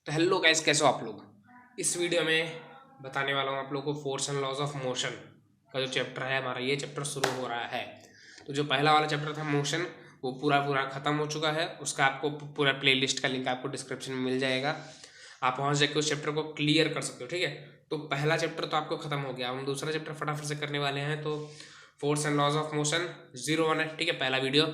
तो hello guys, कैसे हो आप लोग। इस वीडियो में बताने वाला हूँ आप लोगों को force and laws of motion का जो चैप्टर है हमारा, ये चैप्टर शुरू हो रहा है। तो जो पहला वाला चैप्टर था मोशन, वो पूरा खत्म हो चुका है। उसका आपको पूरा प्लेलिस्ट का लिंक आपको डिस्क्रिप्शन में मिल जाएगा, आप वहाँ से जाकर उस चैप्टर को क्लियर कर सकते हो। ठीक है, तो पहला चैप्टर तो आपको खत्म हो गया। हम दूसरा चैप्टर फटाफट से करने वाले हैं। तो force and laws of motion 01 है, ठीक है, पहला वीडियो।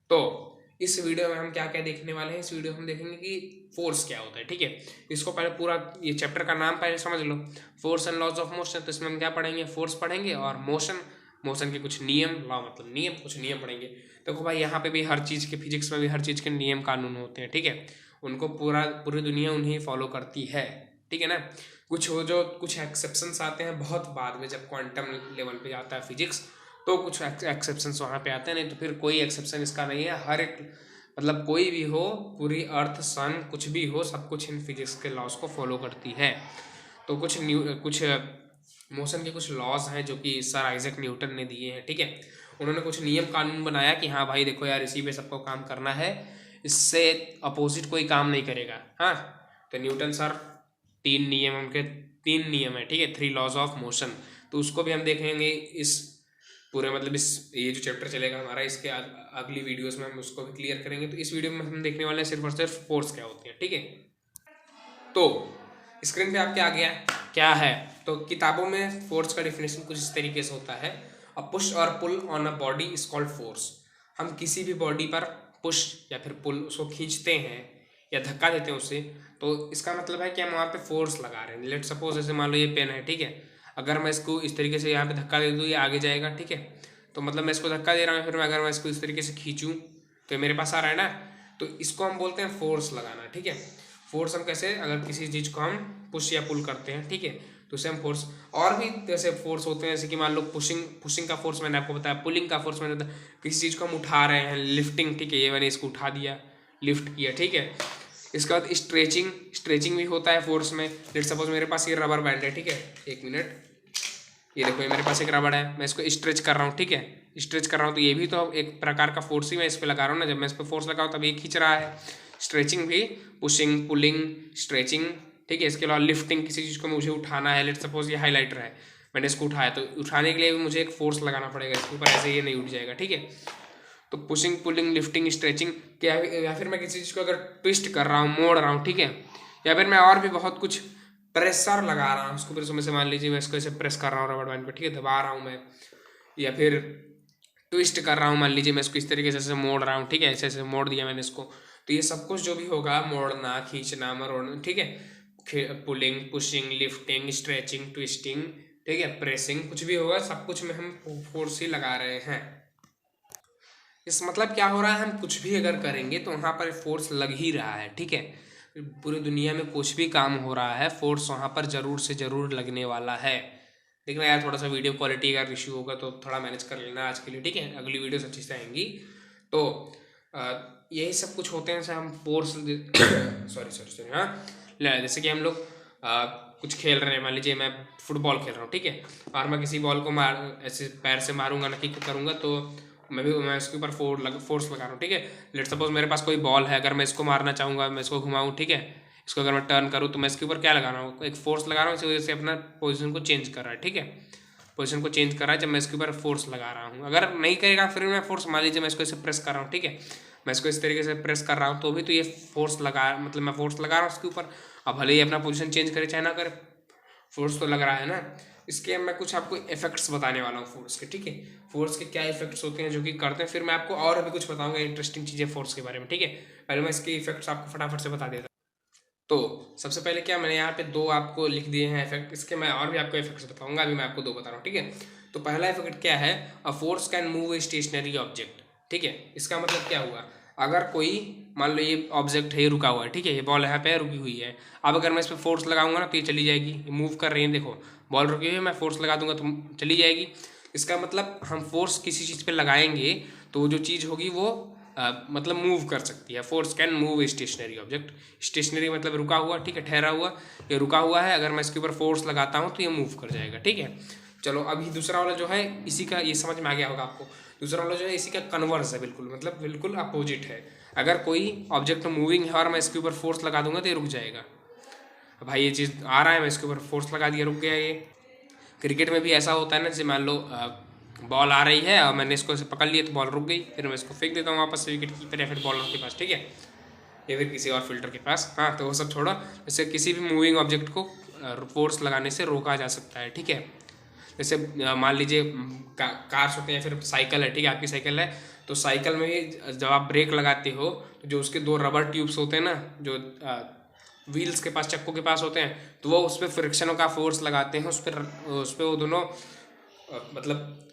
तो इस वीडियो में हम क्या क्या देखने वाले हैं, इस वीडियो में हम देखेंगे कि फोर्स क्या होता है। ठीक है, इसको पहले पूरा ये चैप्टर का नाम पहले समझ लो, force and laws of motion. तो इसमें हम क्या पढ़ेंगे, फोर्स पढ़ेंगे और मोशन के कुछ नियम, लॉ मतलब नियम, कुछ नियम पढ़ेंगे। देखो भाई, यहाँ पे भी हर चीज़ के, फिजिक्स में भी हर चीज़ के नियम कानून होते हैं। ठीक है, उनको पूरी दुनिया उन्हें फॉलो करती है। ठीक है ना, कुछ एक्सेप्शंस आते हैं बहुत बाद में, जब क्वांटम लेवल पे जाता है फिजिक्स, तो कुछ एक्सेप्शंस वहाँ पे आते हैं। नहीं तो फिर कोई एक्सेप्शन इसका नहीं है। हर एक मतलब कोई भी हो, पूरी अर्थ सन कुछ भी हो, सब कुछ इन फिजिक्स के लॉज को फॉलो करती है। तो कुछ मोशन के कुछ लॉज हैं जो कि सर आइजैक न्यूटन ने दिए हैं। ठीक है, उन्होंने कुछ नियम कानून बनाया कि हाँ भाई देखो यार, इसी पे सबको काम करना है, इससे अपोजिट कोई काम नहीं करेगा। हाँ, तो न्यूटन सर उनके तीन नियम है। ठीक है, 3 लॉज ऑफ मोशन। तो उसको भी हम देखेंगे इस पूरे मतलब इस ये जो चैप्टर चलेगा हमारा, इसके अगली वीडियोस में हम उसको भी क्लियर करेंगे। तो इस वीडियो में हम देखने वाले हैं सिर्फ और सिर्फ फोर्स क्या होती है। ठीक है, तो स्क्रीन पे आपके आ गया क्या है। तो किताबों में फोर्स का डिफिनेशन कुछ इस तरीके से होता है, अ पुश और pull on a body is called force. हम किसी भी बॉडी पर पुश या फिर पुल, उसको खींचते हैं या धक्का देते हैं उसे, तो इसका मतलब है कि हम वहाँ पे फोर्स लगा रहे हैं। लेट सपोज जैसे मान लो ये पेन है, ठीक है, अगर मैं इसको इस तरीके से यहाँ पे धक्का दे दूँ, ये आगे जाएगा। ठीक है, तो मतलब मैं इसको धक्का दे रहा हूँ, फिर अगर मैं इसको इस तरीके से खींचूँ तो मेरे पास आ रहा है ना, तो इसको हम बोलते हैं फोर्स लगाना। ठीक है, फोर्स हम कैसे, अगर किसी चीज़ को हम पुश या पुल करते हैं, ठीक है, तो उसे हम फोर्स। और भी जैसे फोर्स होते हैं, जैसे कि मान लो पुशिंग का फोर्स मैंने आपको बताया, पुलिंग का फोर्स मैंने बताया, किसी चीज़ को हम उठा रहे हैं, लिफ्टिंग। ठीक है, ये मैंने इसको उठा दिया, लिफ्ट किया। ठीक है, इसके बाद स्ट्रेचिंग भी होता है फोर्स में। लेट सपोज मेरे पास ये रबर बैंड है, ठीक है, एक मिनट, ये देखो, ये मेरे पास एक रबड़ है, मैं इसको स्ट्रेच कर रहा हूँ। ठीक है, स्ट्रेच कर रहा हूँ, तो ये भी तो एक प्रकार का फोर्स ही मैं इस पर लगा रहा हूँ ना। जब मैं इस पर फोर्स लगाऊँ तब ये खींच रहा है। स्ट्रेचिंग भी, पुशिंग, पुलिंग, स्ट्रेचिंग। ठीक है, इसके अलावा लिफ्टिंग, किसी चीज़ को मुझे उठाना है। लेट सपोज ये हाईलाइटर है, मैंने इसको उठाया, तो उठाने के लिए भी मुझे एक फोर्स लगाना पड़ेगा इसके ऊपर, ऐसे ये नहीं उठ जाएगा। ठीक है, तो पुशिंग, पुलिंग, लिफ्टिंग, स्ट्रेचिंग क्या, या फिर मैं किसी चीज़ को अगर ट्विस्ट कर रहा हूँ, मोड़ रहा हूँ, ठीक है, या फिर मैं और भी बहुत कुछ प्रेशर लगा रहा हूँ उसको, फिर उसमें से मान लीजिए मैं इसको ऐसे प्रेस कर रहा हूँ रबड़ बैंड पे, ठीक है, दबा रहा हूँ मैं, या फिर ट्विस्ट कर रहा हूँ, मान लीजिए मैं इसको इस तरीके से मोड़ रहा हूँ। ठीक है, ऐसे ऐसे मोड़ दिया मैंने इसको, तो ये सब कुछ जो भी होगा, मोड़ना, खींचना, मरोड़ना, ठीक है, pulling, pushing, lifting, stretching, twisting, ठीक है, प्रेसिंग, कुछ भी होगा, सब कुछ में हम फोर्स ही लगा रहे हैं। इस मतलब क्या हो रहा है, हम कुछ भी अगर करेंगे तो वहाँ पर फोर्स लग ही रहा है। ठीक है, पूरी दुनिया में कुछ भी काम हो रहा है, फोर्स वहाँ पर ज़रूर से ज़रूर लगने वाला है। देखना यार, थोड़ा सा वीडियो क्वालिटी का इशू होगा तो थोड़ा मैनेज कर लेना आज के लिए। ठीक है, अगली वीडियोस अच्छी से आएंगी। तो यही सब कुछ होते हैं, जैसे हम फोर्स सॉरी हाँ, जैसे कि हम लोग कुछ खेल रहे हैं, मान लीजिए मैं फुटबॉल खेल रहा हूँ, ठीक है, और मैं किसी बॉल को ऐसे पैर से मारूंगा ना, किक करूँगा, तो मैं इसके ऊपर फोर्स लगा रहा हूँ। ठीक है, लेट सपोज मेरे पास कोई बॉल है, अगर मैं इसको मारना चाहूँगा, मैं इसको घुमाऊँ, ठीक है, इसको अगर मैं टर्न करूँ, तो मैं इसके ऊपर क्या लगा रहा हूँ, एक फोर्स लगा रहा हूँ, इसी वजह से अपना पोजीशन को चेंज कर रहा है। ठीक है, पोजीशन को चेंज कर रहा है जब मैं इसके ऊपर फोर्स लगा रहा हूँ। अगर नहीं करेगा फिर मैं फोर्स, मान लीजिए मैं इसको ऐसे प्रेस कर रहा हूँ, ठीक है, मैं इसको इस तरीके से प्रेस कर रहा हूँ, तो भी तो ये फोर्स लगा, मतलब मैं फोर्स लगा रहा हूँ उसके ऊपर। अब भले ही अपना पोजीशन चेंज करे चाहे ना करे, फोर्स तो लग रहा है ना। इसके मैं कुछ आपको इफेक्ट्स बताने वाला हूँ फोर्स के। ठीक है, फोर्स के क्या इफेक्ट्स होते हैं जो कि करते हैं, फिर मैं आपको और भी कुछ बताऊंगा इंटरेस्टिंग चीज़ें फोर्स के बारे में। ठीक है, पहले मैं इसके इफेक्ट्स आपको फटाफट से बता देता हूँ। तो सबसे पहले क्या, मैंने यहाँ पे 2 आपको लिख दिए हैं इफेक्ट, इसके मैं और भी आपको इफेक्ट्स बताऊंगा, अभी मैं आपको 2 बता रहा हूँ। ठीक है, तो पहला इफेक्ट क्या है, a force can move a stationary object. ठीक है, इसका मतलब क्या हुआ, अगर कोई, मान लो ये ऑब्जेक्ट है, ये रुका हुआ है, ठीक है, ये बॉल यहाँ पे रुकी हुई है, अब अगर मैं इस पर फोर्स लगाऊंगा ना तो ये चली जाएगी, ये मूव कर रही है, देखो बॉल रुकी हुई है, मैं फोर्स लगा दूंगा तो चली जाएगी। इसका मतलब हम फोर्स किसी चीज़ पे लगाएंगे तो जो चीज़ होगी वो मतलब मूव कर सकती है। Force can move stationary object, stationary मतलब रुका हुआ, ठीक है, ठहरा हुआ, ये रुका हुआ है, अगर मैं इसके ऊपर फोर्स लगाता हूँ तो ये मूव कर जाएगा। ठीक है, चलो अभी दूसरा वाला जो है, इसी का ये समझ में आ गया होगा आपको। दूसरा वाला जो है इसी का कन्वर्स है, बिल्कुल मतलब बिल्कुल अपोजिट है। अगर कोई ऑब्जेक्ट मूविंग है और मैं इसके ऊपर फोर्स लगा दूंगा तो ये रुक जाएगा, भाई ये चीज़ आ रहा है, मैं इसके ऊपर फोर्स लगा दिया, रुक गया ये। क्रिकेट में भी ऐसा होता है ना, जैसे मान लो बॉल आ रही है और मैंने इसको ऐसे पकड़ लिया तो बॉल रुक गई, फिर मैं इसको फेंक देता हूँ वापस से विकेट कीपर या फिर बॉलर के पास, ठीक है, या फिर किसी और फील्डर के पास। हाँ, तो वो सब छोड़ो, जैसे किसी भी मूविंग ऑब्जेक्ट को फोर्स लगाने से रोका जा सकता है, ठीक है। जैसे मान लीजिए कार्स होते हैं, फिर साइकिल है, ठीक है, आपकी साइकिल है, तो साइकिल में भी जब आप ब्रेक लगाते हो तो जो उसके दो रबर ट्यूब्स होते हैं ना, जो व्हील्स के पास, चक्कों के पास होते हैं, तो वो उस पर फ्रिक्शन का फोर्स लगाते हैं, उस पर वो दोनों मतलब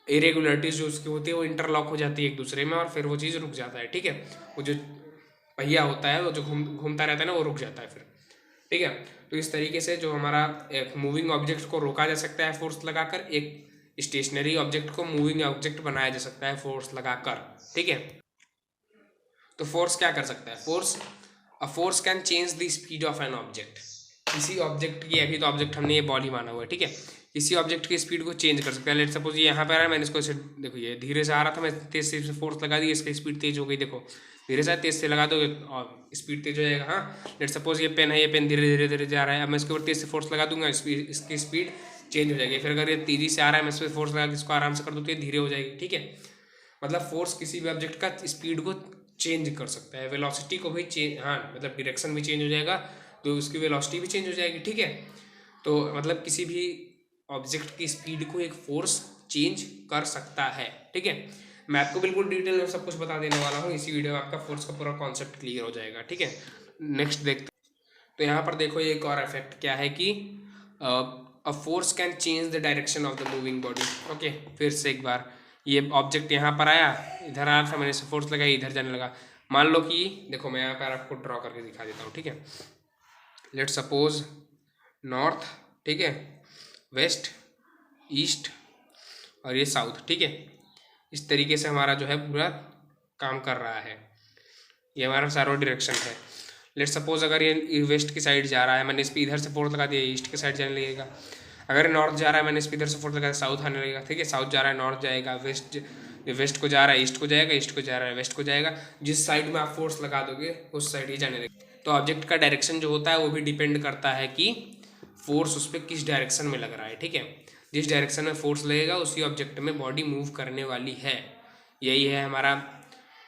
इरेगुलरिटीज जो उसकी होती है वो इंटरलॉक हो जाती है एक दूसरे में, और फिर वो चीज़ रुक जाता है, ठीक है। वो जो पहिया होता है वो जो घूमता रहता है ना, वो रुक जाता है फिर, ठीक है। तो इस तरीके से जो हमारा एक मूविंग ऑब्जेक्ट को रोका जा सकता है फोर्स लगाकर, एक स्टेशनरी ऑब्जेक्ट को मूविंग ऑब्जेक्ट बनाया जा सकता है फोर्स लगाकर, ठीक है। तो फोर्स क्या कर सकता है? Force can change the speed of an object. किसी ऑब्जेक्ट की, अभी तो ऑब्जेक्ट हमने ये बॉल ही माना हुआ है, ठीक है, किसी ऑब्जेक्ट की स्पीड को चेंज कर सकता है। लेट सपोज ये यहाँ पे आ रहा है, मैंने इसको ऐसे, देखो ये धीरे से आ रहा था, मैं तेज से फोर्स लगा दी, इसकी स्पीड तेज हो गई, देखो धीरे से तेज से लगा दो और स्पीड तेज हो जाएगा। हाँ, लेट सपोज ये पेन है, ये पेन धीरे धीरे धीरे जा रहा है, अब मैं इसके ऊपर तेज से फोर्स लगा दूंगा, इसकी स्पीड चेंज हो जाएगी। फिर अगर ये तेजी से आ रहा है, मैं इस पर फोर्स लगा के इसको आराम से कर दूँ तो ये धीरे हो जाएगी, ठीक है। मतलब फोर्स किसी भी ऑब्जेक्ट का स्पीड को चेंज कर सकता है, वेलोसिटी को भी चेंज, हाँ मतलब डायरेक्शन भी चेंज हो जाएगा तो उसकी वेलोसिटी भी चेंज हो जाएगी, ठीक है। तो मतलब किसी भी ऑब्जेक्ट की स्पीड को एक फोर्स चेंज कर सकता है, ठीक है। मैं आपको बिल्कुल डिटेल में सब कुछ बता देने वाला हूँ इसी वीडियो में, आपका फोर्स का पूरा कॉन्सेप्ट क्लियर हो जाएगा, ठीक है। नेक्स्ट देखते। तो यहाँ पर देखो एक और इफेक्ट क्या है कि a force can change the direction of the moving body. Okay, फिर से एक बार, ये ऑब्जेक्ट यहाँ पर आया, इधर आ रहा था, मैंने इसे फोर्स लगाया, इधर जाने लगा। मान लो कि देखो मैं यहाँ पर आपको ड्रॉ करके दिखा देता हूँ, ठीक है। लेट सपोज नॉर्थ, ठीक है, वेस्ट, ईस्ट और ये साउथ, ठीक है। इस तरीके से हमारा जो है पूरा काम कर रहा है, ये हमारा सारा डायरेक्शन है। लेट सपोज अगर ये वेस्ट की साइड जा रहा है, मैंने इस पर इधर से फोर्स लगा दिया, ईस्ट की साइड जाने लगेगा। अगर नॉर्थ जा रहा है, मैंने इस पर इधर से फोर्स लगाया, साउथ आने लगेगा, ठीक है। साउथ जा रहा है, नॉर्थ जाएगा, वेस्ट को जा रहा है, ईस्ट को जाएगा, ईस्ट को जा रहा है, वेस्ट को जाएगा। जिस साइड में आप फोर्स लगा दोगे उस साइड ही जाने लगेगा। तो ऑब्जेक्ट का डायरेक्शन जो होता है वो भी डिपेंड करता है कि फोर्स उस पर किस डायरेक्शन में लग रहा है, ठीक है। जिस डायरेक्शन में फोर्स लगेगा उसी ऑब्जेक्ट में बॉडी मूव करने वाली है। यही है हमारा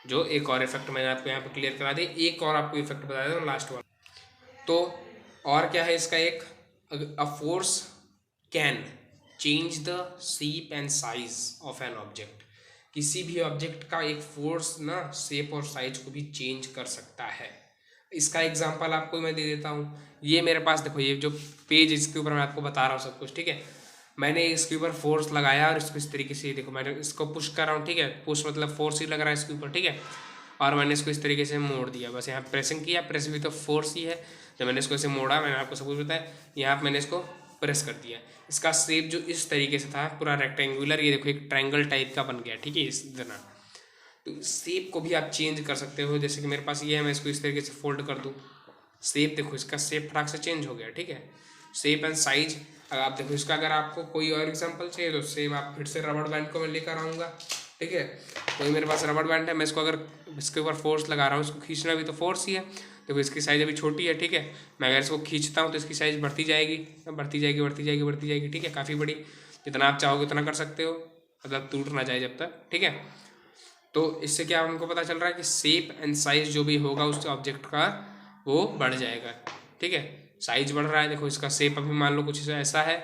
जो एक और इफेक्ट मैंने आपको यहाँ पे क्लियर करा दिया। एक और आपको इफेक्ट बता देता हूँ लास्ट वाला। तो और क्या है इसका एक, a force can change the shape and size of an object. किसी भी ऑब्जेक्ट का एक फोर्स ना शेप और साइज को भी चेंज कर सकता है। इसका एग्जांपल आपको मैं दे देता हूँ। ये मेरे पास देखो, ये जो पेज इसके ऊपर मैं आपको बता रहा हूँ सब कुछ, ठीक है। मैंने इसके ऊपर फोर्स लगाया और इसको इस तरीके से देखो, मैंने इसको पुश कर रहा हूँ, ठीक है। पुश मतलब फोर्स ही लग रहा है इसके ऊपर, ठीक है। और मैंने इसको इस तरीके से मोड़ दिया, बस यहाँ प्रेसिंग किया, प्रेस भी तो फोर्स ही है। जब मैंने इसको ऐसे मोड़ा, मैंने आपको सब कुछ बताया, यहाँ मैंने इसको प्रेस कर दिया। इसका शेप जो इस तरीके से था पूरा रेक्टेंगुलर, ये देखो एक ट्रायंगल टाइप का बन गया, ठीक है, इस तरह। तो शेप को भी आप चेंज कर सकते हो। जैसे कि मेरे पास ये है, मैं इसको इस तरीके से फोल्ड कर दूँ, शेप देखो इसका शेप फटाक से चेंज हो गया, ठीक है। शेप एंड साइज अगर आप देखो इसका, अगर आपको कोई और एग्जांपल चाहिए तो सेम आप फिर से रबड़ बैंड को मैं लेकर आऊँगा, ठीक है। कोई मेरे पास रबड़ बैंड है, मैं इसको अगर इसके ऊपर फोर्स लगा रहा हूँ, इसको खींचना भी तो फोर्स ही है। देखो इसकी साइज़ अभी छोटी है, ठीक है। मैं अगर इसको खींचता हूँ तो इसकी साइज़ बढ़ती जाएगी, बढ़ती जाएगी, बढ़ती जाएगी, बढ़ती जाएगी, ठीक है, काफ़ी बड़ी। जितना आप चाहोगे उतना कर सकते हो, मतलब टूट ना जाए जब तक, ठीक है। तो इससे क्या हमको पता चल रहा है कि शेप एंड साइज जो भी होगा उस ऑब्जेक्ट का वो बढ़ जाएगा, ठीक है। साइज बढ़ रहा है, देखो इसका शेप अभी मान लो कुछ ऐसा है,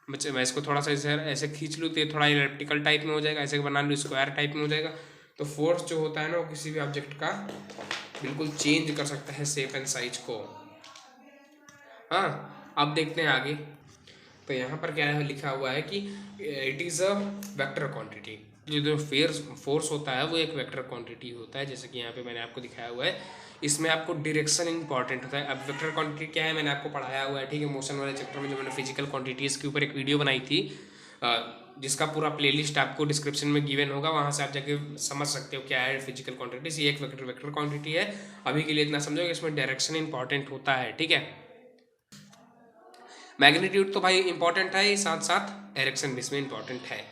मैं इसको थोड़ा सा ऐसे खींच लूँ तो ये थोड़ा इलेप्टिकल टाइप में हो जाएगा, ऐसे बना लूँ स्क्वायर टाइप में हो जाएगा। तो फोर्स जो होता है ना, वो किसी भी ऑब्जेक्ट का बिल्कुल चेंज कर सकता है शेप एंड साइज को। हाँ, अब देखते हैं आगे। तो यहाँ पर क्या है लिखा हुआ है कि it is a vector quantity. जो फोर्स होता है वो एक वेक्टर क्वांटिटी होता है, जैसे कि यहाँ पे मैंने आपको दिखाया हुआ है। इसमें आपको डायरेक्शन इंपॉर्टेंट होता है। अब वेक्टर क्वांटिटी क्या है मैंने आपको पढ़ाया हुआ है, ठीक है, मोशन वाले चैप्टर में, जो मैंने फिजिकल क्वांटिटीज़ के ऊपर एक वीडियो बनाई थी, जिसका पूरा प्लेलिस्ट आपको डिस्क्रिप्शन में गिवन होगा, वहाँ से आप जाके समझ सकते हो क्या है फिजिकल क्वांटिटीज। ये एक वेक्टर क्वांटिटी है। अभी के लिए इतना समझो कि इसमें डायरेक्शन इंपॉर्टेंट होता है, ठीक है। मैग्नीट्यूड तो भाई इंपॉर्टेंट है, साथ साथ डायरेक्शन भी इसमें इंपॉर्टेंट है।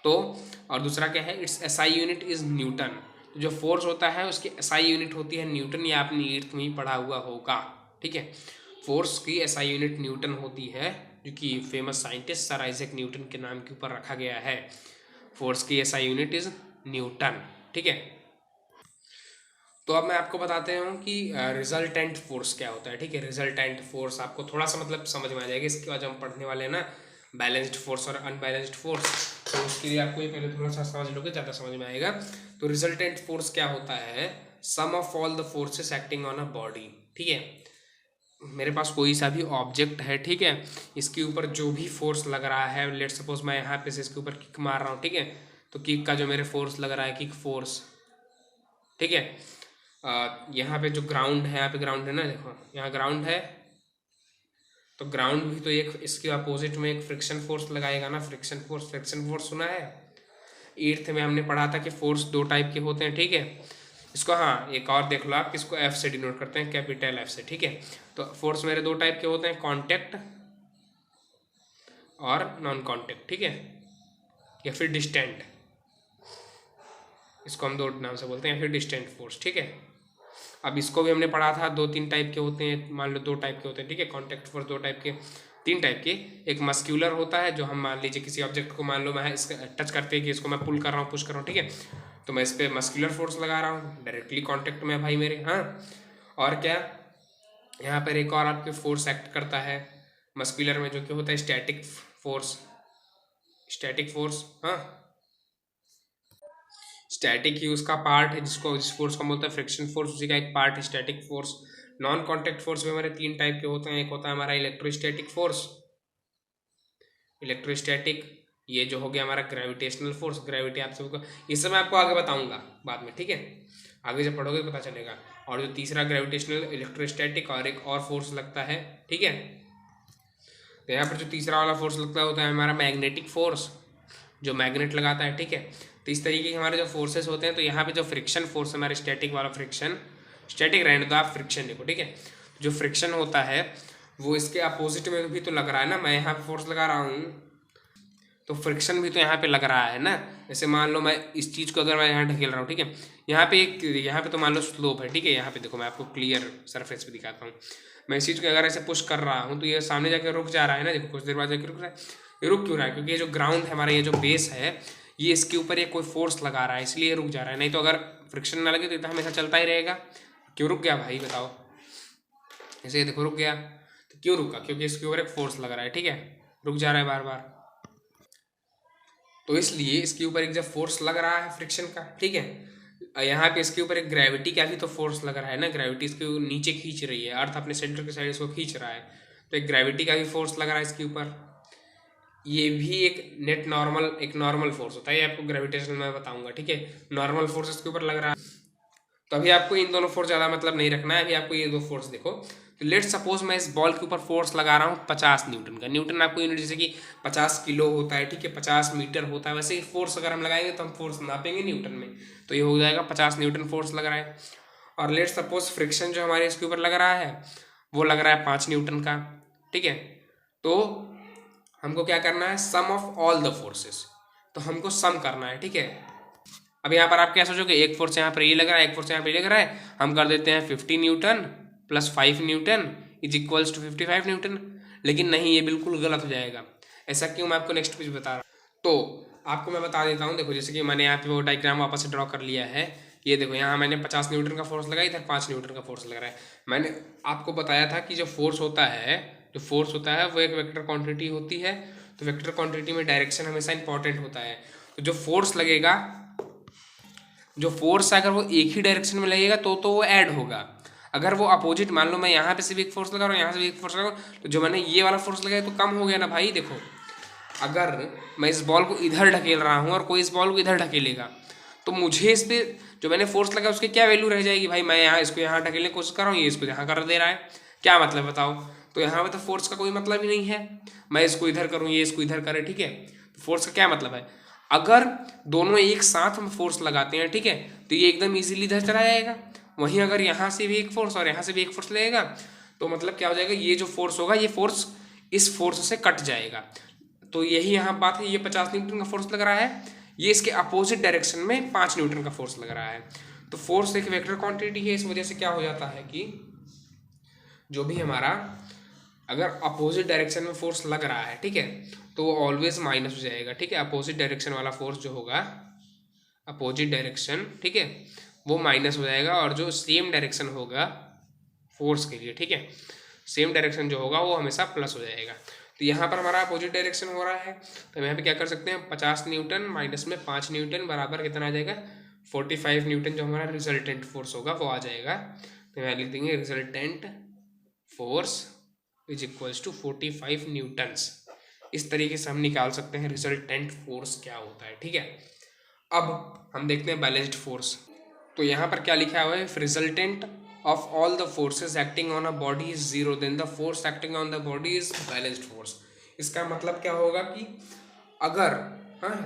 तो और दूसरा क्या है, it's SI unit is Newton. जो फोर्स होता है उसकी एसआई यूनिट होती है न्यूटन, या आपने 8th में ही पढ़ा हुआ होगा, ठीक है। फोर्स की एसआई यूनिट न्यूटन होती है, जो कि famous scientist sir Isaac Newton के नाम के ऊपर रखा गया है। फोर्स की एसआई यूनिट इज न्यूटन, ठीक है। तो अब मैं आपको बताते हूँ कि रिजल्टेंट फोर्स क्या होता है, ठीक है। रिजल्टेंट फोर्स आपको थोड़ा सा मतलब समझ में आ जाएगा। इसके बाद हम पढ़ने वाले हैं ना बैलेंस्ड फोर्स और अनबैलेंस्ड फोर्स, तो उसके लिए आपको ये पहले थोड़ा सा समझ लोगे, ज़्यादा समझ में आएगा। तो रिजल्टेंट फोर्स क्या होता है? Sum of all the forces acting on a body, ठीक है। मेरे पास कोई सा भी ऑब्जेक्ट है, ठीक है, इसके ऊपर जो भी फोर्स लग रहा है, लेट सपोज मैं यहाँ पे से इसके ऊपर किक मार रहा हूँ, ठीक है, तो किक का जो मेरे फोर्स लग रहा है किक फोर्स, ठीक है। यहाँ पे जो ग्राउंड है, यहाँ पे ग्राउंड है ना, देखो यहाँ ग्राउंड है, तो ग्राउंड भी तो एक इसके अपोजिट में एक फ्रिक्शन फोर्स लगाएगा ना। फ्रिक्शन फोर्स सुना है? 8th में हमने पढ़ा था कि फोर्स दो टाइप के होते हैं, ठीक है। इसको हाँ एक और देख लो आप, इसको एफ से डिनोट करते हैं, कैपिटल एफ से, ठीक है। तो फोर्स मेरे दो टाइप के होते हैं, कॉन्टेक्ट और नॉन कॉन्टेक्ट, ठीक है, या फिर डिस्टेंट। इसको हम दो नाम से बोलते हैं, या फिर डिस्टेंट फोर्स, ठीक है। अब इसको भी हमने पढ़ा था, 2-3 टाइप के होते हैं, मान लो 2 टाइप के होते हैं, ठीक है। कॉन्टैक्ट फोर्स 2 टाइप के, 3 टाइप के। एक मस्क्यूलर होता है, जो हम मान लीजिए किसी ऑब्जेक्ट को, मान लो मैं इसका टच करते हैं कि इसको मैं पुल कर रहा हूँ, पुश कर रहा हूँ, ठीक है, तो मैं इस पर मस्क्यूलर फोर्स लगा रहा हूँ, डायरेक्टली कॉन्टैक्ट में भाई मेरे, हाँ। और क्या, यहाँ पर एक और आपके फोर्स एक्ट करता है मस्क्यूलर में, जो कि होता है स्टैटिक फोर्स, हाँ। स्टैटिक ही उसका पार्ट है, जिस फोर्स का बोलते हैं फ्रिक्शन फोर्स, उसी का एक पार्ट है static force. Non contact force भी हमारे 3 टाइप के होते हैं। एक होता है हमारा इलेक्ट्रोस्टैटिक फोर्स, ये जो हो गया हमारा ग्रेविटेशनल फोर्स, ग्रेविटी आप सबको, ये सब मैं आपको आगे बताऊंगा बाद में, ठीक है, आगे जब पढ़ोगे पता चलेगा। और जो तीसरा ग्रेविटेशनल, इलेक्ट्रोस्टैटिक, और एक और फोर्स लगता है, ठीक है। तो यहाँ पर जो तीसरा वाला फोर्स लगता है होता है हमारा मैग्नेटिक फोर्स, जो मैग्नेट लगाता है, ठीक है। तो इस तरीके के हमारे जो फोर्सेस होते हैं, तो यहाँ पे जो फ्रिक्शन फोर्स है हमारे स्टैटिक वाला, फ्रिक्शन स्टैटिक रहने दो, आप फ्रिक्शन देखो, ठीक है। जो फ्रिक्शन होता है वो इसके अपोजिट में भी तो लग रहा है ना, मैं यहाँ पे फोर्स लगा रहा हूँ, तो फ्रिक्शन भी तो यहाँ पे लग रहा है ना। जैसे मान लो मैं इस चीज़ को अगर मैं यहाँ ढकेल रहा हूँ, ठीक है, यहाँ पे तो मान लो स्लोप है, ठीक है, यहाँ पे देखो मैं आपको क्लियर सरफेस पे दिखाता हूँ। मैं इस चीज़ को अगर ऐसे पुश कर रहा हूँ, तो ये सामने जाके रुक जा रहा है ना, देखो कुछ देर बाद जाके रुक रहा है। ये रुक क्यों रहा है? क्योंकि ये जो ग्राउंड है हमारा, ये जो बेस है, ये इसके ऊपर ये कोई फोर्स लगा रहा है, इसलिए ये रुक जा रहा है। नहीं तो अगर फ्रिक्शन ना लगे तो इतना हमेशा चलता ही रहेगा। क्यों रुक गया भाई बताओ? ऐसे ये देखो रुक गया, तो क्यों रुका? क्योंकि इसके ऊपर एक फोर्स लग रहा है, ठीक है, रुक जा रहा है बार बार। तो इसलिए इसके ऊपर एक जब फोर्स लग रहा है फ्रिक्शन का, ठीक है, यहाँ पे इसके ऊपर एक ग्रेविटी का भी तो फोर्स लग रहा है ना। ग्रेविटी इसके नीचे खींच रही है, अर्थ अपने सेंटर के साइड इसको खींच रहा है, तो एक ग्रेविटी का भी फोर्स लग रहा है इसके ऊपर। ये भी एक नॉर्मल फोर्स होता है, ये आपको ग्रेविटेशनल में बताऊंगा, ठीक है। नॉर्मल फोर्स इसके ऊपर लग रहा है, तो अभी आपको इन दोनों फोर्स ज़्यादा मतलब नहीं रखना है, अभी आपको ये दो फोर्स देखो। तो लेट सपोज मैं इस बॉल के ऊपर फोर्स लगा रहा हूँ 50 न्यूटन का। न्यूटन आपको यूनिट जैसे कि 50 किलो होता है, ठीक है, 50 मीटर होता है, वैसे ही फोर्स अगर हम लगाएंगे तो हम फोर्स नापेंगे न्यूटन में, तो ये हो जाएगा 50 न्यूटन फोर्स लग रहा है। और लेट सपोज फ्रिक्शन जो हमारे इसके ऊपर लग रहा है वो लग रहा है 5 न्यूटन का, ठीक है। तो हमको क्या करना है? Sum of all the forces, तो हमको सम करना है, ठीक है। अब यहाँ पर आप क्या सोचोगे, एक फोर्स यहाँ पर ये लग रहा है, एक फोर्स यहाँ पर ये लग रहा है, हम कर देते हैं 50 newton plus 5 newton is equals to 55 newton. लेकिन नहीं, ये बिल्कुल गलत हो जाएगा। ऐसा क्यों, मैं आपको नेक्स्ट पेज बता रहा हूँ। तो आपको मैं बता देता हूँ, देखो जैसे कि मैंने यहाँ पे वो डायग्राम वापस से ड्रॉ कर लिया है। ये देखो यहाँ मैंने 50 न्यूटन का फोर्स लगाया, इधर 5 न्यूटन का फोर्स लग रहा है। मैंने आपको बताया था कि जो फोर्स होता है वो एक वेक्टर क्वांटिटी होती है। तो वेक्टर क्वांटिटी में डायरेक्शन हमेशा इंपॉर्टेंट होता है। तो जो फोर्स लगेगा, जो फोर्स अगर वो एक ही डायरेक्शन में लगेगा तो वो ऐड होगा। अगर वो अपोजिट, मान लो मैं यहाँ पे से भी एक फोर्स लगा रहा हूँ, यहाँ से भी एक फोर्स लगा रहा हूँ, तो जो मैंने ये वाला फोर्स लगाया तो कम हो गया ना भाई। देखो अगर मैं इस बॉल को इधर ढकेल रहा हूँ और कोई इस बॉल को इधर ढकेलेगा, तो मुझे इस पर जो मैंने फोर्स लगा उसकी क्या वैल्यू रह जाएगी भाई? मैं यहाँ इसको यहाँ ढकेलने की कोशिश कर रहा हूँ, ये इसको यहाँ कर दे रहा है, क्या मतलब बताओ? तो यहाँ पे तो फोर्स का कोई मतलब ही नहीं है। मैं इसको इधर करूँ, ये इसको इधर करे, ठीक है, तो फोर्स का क्या मतलब है? अगर दोनों एक साथ में फोर्स लगाते हैं, ठीक है, तो ये एकदम इजीली इधर चला जाएगा। वहीं अगर यहाँ से भी एक फोर्स और यहाँ से भी एक फोर्स लगेगा, तो मतलब क्या हो जाएगा, ये जो फोर्स होगा ये फोर्स इस फोर्स से कट जाएगा। तो यही यहाँ बात है, ये 50 न्यूटन का फोर्स लग रहा है, ये इसके अपोजिट डायरेक्शन में 5 न्यूटन का फोर्स लग रहा है। तो फोर्स एक वेक्टर क्वांटिटी है, इस वजह से क्या हो जाता है कि जो भी हमारा अगर अपोजिट डायरेक्शन में फोर्स लग रहा है, ठीक है, तो वो ऑलवेज माइनस हो जाएगा, ठीक है। अपोजिट डायरेक्शन वाला फोर्स जो होगा, अपोजिट डायरेक्शन, ठीक है, वो माइनस हो जाएगा, और जो सेम डायरेक्शन होगा फोर्स के लिए, ठीक है, सेम डायरेक्शन जो होगा वो हमेशा प्लस हो जाएगा। तो यहाँ पर हमारा अपोजिट डायरेक्शन हो रहा है, तो यहाँ पे क्या कर सकते हैं, 50 न्यूटन माइनस में 5 न्यूटन बराबर कितना आ जाएगा, 45 न्यूटन जो हमारा रिजल्टेंट फोर्स होगा वो आ जाएगा। तो यहाँ लिख देंगे resultant force is equals to 45 newtons. इस तरीके से हम निकाल सकते हैं रिजल्टेंट फोर्स क्या होता है, ठीक है। अब हम देखते हैं बैलेंस्ड फोर्स। तो यहाँ पर क्या लिखा हुआ है, resultant of all the forces acting on a body is zero, then the force acting on the body is balanced force। इसका मतलब क्या होगा कि अगर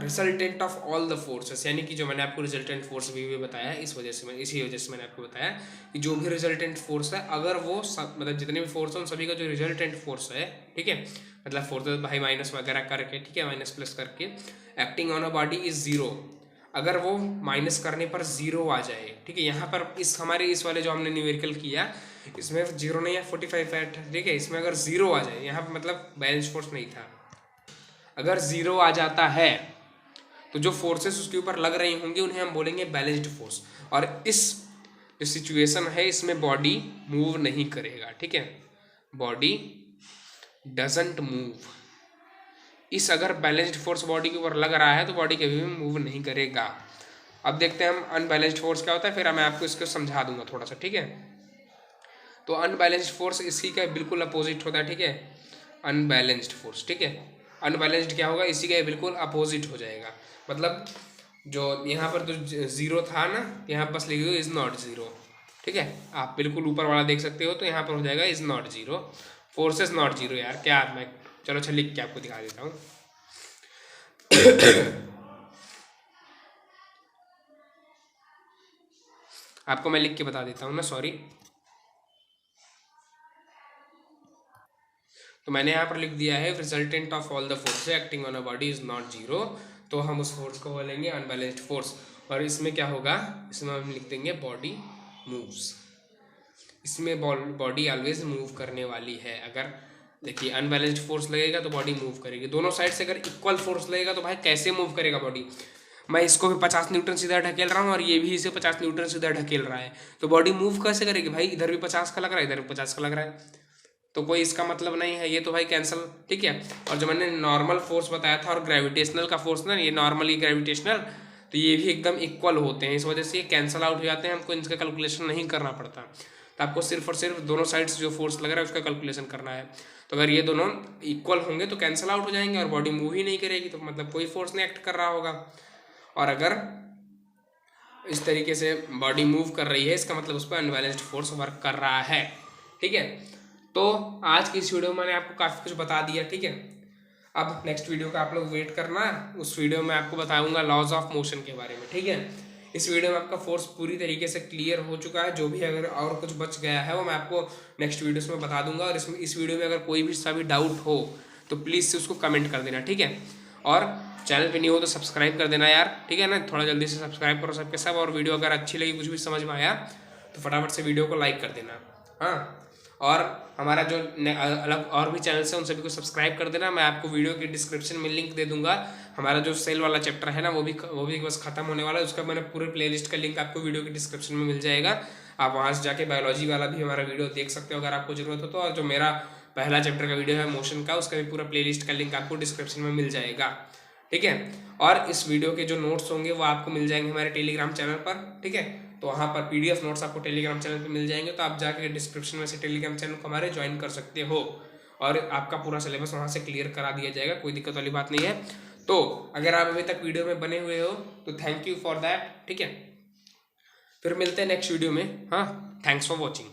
resultant of all the forces, यानी कि जो मैंने आपको रिजल्टेंट फोर्स भी बताया है, इसी वजह से मैंने आपको बताया कि जो भी रिजल्टेंट फोर्स है, अगर वो मतलब जितने भी फोर्स हैं उन सभी का जो रिजल्टेंट फोर्स है, ठीक है, मतलब फोर्सेस भाई माइनस वगैरह करके, ठीक है, माइनस प्लस करके, acting on a body is zero, अगर वो माइनस करने पर जीरो आ जाए, ठीक है। यहाँ पर इस वाले जो हमने न्यूमेरिकल किया, इसमें जीरो नहीं है, 45 है, ठीक है। इसमें अगर जीरो आ जाए, यहाँ पर मतलब बैलेंस फोर्स नहीं था, अगर जीरो आ जाता है तो जो फोर्सेस उसके ऊपर लग रही होंगी उन्हें हम बोलेंगे बैलेंस्ड फोर्स। और इस जो सिचुएशन है इसमें बॉडी मूव नहीं करेगा, ठीक है, बॉडी डजंट मूव। इस अगर बैलेंस्ड फोर्स बॉडी के ऊपर लग रहा है तो बॉडी कभी भी मूव नहीं करेगा। अब देखते हैं हम अनबैलेंस्ड फोर्स क्या होता है, फिर मैं आपको इसको समझा दूंगा थोड़ा सा, ठीक है। तो अनबैलेंस्ड फोर्स इसी का बिल्कुल अपोजिट होता है, ठीक है, अनबैलेंस्ड फोर्स, ठीक है। अनबैलेंस्ड क्या होगा, इसी का बिल्कुल अपोजिट हो जाएगा। मतलब जो यहाँ पर जो जीरो था ना, यहाँ बस लिखिए इज नॉट जीरो, ठीक है। आप बिल्कुल ऊपर वाला देख सकते हो, तो यहाँ पर हो जाएगा is not zero, force is not zero. यार क्या मैं, चलो अच्छा लिख के आपको दिखा देता हूँ। आपको मैं लिख के बता देता हूँ ना, सॉरी। तो मैंने यहाँ पर लिख दिया है resultant of all the force acting on a body is not zero, तो हम उस फोर्स को बोलेंगे अनबैलेंस्ड फोर्स। और इसमें क्या होगा, इसमें हम लिख देंगे बॉडी मूव्स। इसमें बॉडी ऑलवेज मूव करने वाली है। अगर देखिए अनबैलेंस्ड फोर्स लगेगा तो बॉडी मूव करेगी, दोनों साइड से अगर इक्वल फोर्स लगेगा तो भाई कैसे मूव करेगा बॉडी। मैं इसको भी 50 न्यूटन सीधा ढकेल रहा हूँ और ये भी इसे 50 न्यूटन सीधा ढकेल रहा है, तो बॉडी मूव कैसे करेगी भाई, इधर भी 50 का लग रहा है, इधर भी 50 का लग रहा है, तो कोई इसका मतलब नहीं है, ये तो भाई कैंसिल, ठीक है। और जो मैंने नॉर्मल फोर्स बताया था और ग्रेविटेशनल का फोर्स ना, ये नॉर्मली ग्रेविटेशनल, तो ये भी एकदम इक्वल होते हैं, इस वजह से ये कैंसिल आउट हो जाते हैं, हमको इनका कैलकुलेशन नहीं करना पड़ता। तो आपको सिर्फ और सिर्फ दोनों साइड से जो फोर्स लग रहा है उसका कैलकुलेशन करना है। तो अगर ये दोनों इक्वल होंगे तो कैंसिल आउट हो जाएंगे और बॉडी मूव ही नहीं करेगी, तो मतलब कोई फोर्स नहीं एक्ट कर रहा होगा। और अगर इस तरीके से बॉडी मूव कर रही है, इसका मतलब उस पर अनबैलेंस्ड फोर्स वर्क कर रहा है, ठीक है। तो आज की इस वीडियो में मैंने आपको काफ़ी कुछ बता दिया, ठीक है। अब नेक्स्ट वीडियो का आप लोग वेट करना, उस वीडियो में आपको बताऊंगा लॉज ऑफ मोशन के बारे में, ठीक है। इस वीडियो में आपका फोर्स पूरी तरीके से क्लियर हो चुका है, जो भी अगर और कुछ बच गया है वो मैं आपको नेक्स्ट वीडियोस में बता दूंगा। और इस वीडियो में अगर कोई भी सा भी डाउट हो तो प्लीज़ से उसको कमेंट कर देना, ठीक है। और चैनल पे नहीं हो तो सब्सक्राइब कर देना यार, ठीक है ना, थोड़ा जल्दी से सब्सक्राइब करो सबके सब। और वीडियो अगर अच्छी लगी, कुछ भी समझ में आया तो फटाफट से वीडियो को लाइक कर देना, हाँ। और हमारा जो अलग और भी चैनल्स हैं उन सभी को सब्सक्राइब कर देना। मैं आपको वीडियो की डिस्क्रिप्शन में लिंक दे दूंगा। हमारा जो सेल वाला चैप्टर है ना, वो भी बस खत्म होने वाला है, उसका मैंने पूरे प्लेलिस्ट का लिंक आपको वीडियो की डिस्क्रिप्शन में मिल जाएगा। आप वहाँ से जाके बायोलॉजी वाला भी हमारा वीडियो देख सकते हो अगर आपको जरूरत हो तो। और जो मेरा पहला चैप्टर का वीडियो है मोशन का, उसका भी पूरा प्लेलिस्ट का लिंक आपको डिस्क्रिप्शन में मिल जाएगा, ठीक है। और इस वीडियो के जो नोट्स होंगे वो आपको मिल जाएंगे हमारे टेलीग्राम चैनल पर, ठीक है। तो वहाँ पर PDF नोट्स आपको टेलीग्राम चैनल पे मिल जाएंगे, तो आप जाके डिस्क्रिप्शन में से टेलीग्राम चैनल को हमारे ज्वाइन कर सकते हो और आपका पूरा सिलेबस वहाँ से क्लियर करा दिया जाएगा, कोई दिक्कत वाली बात नहीं है। तो अगर आप अभी तक वीडियो में बने हुए हो तो थैंक यू फॉर दैट, ठीक है। फिर मिलते हैं नेक्स्ट वीडियो में, हाँ। Thanks for watching.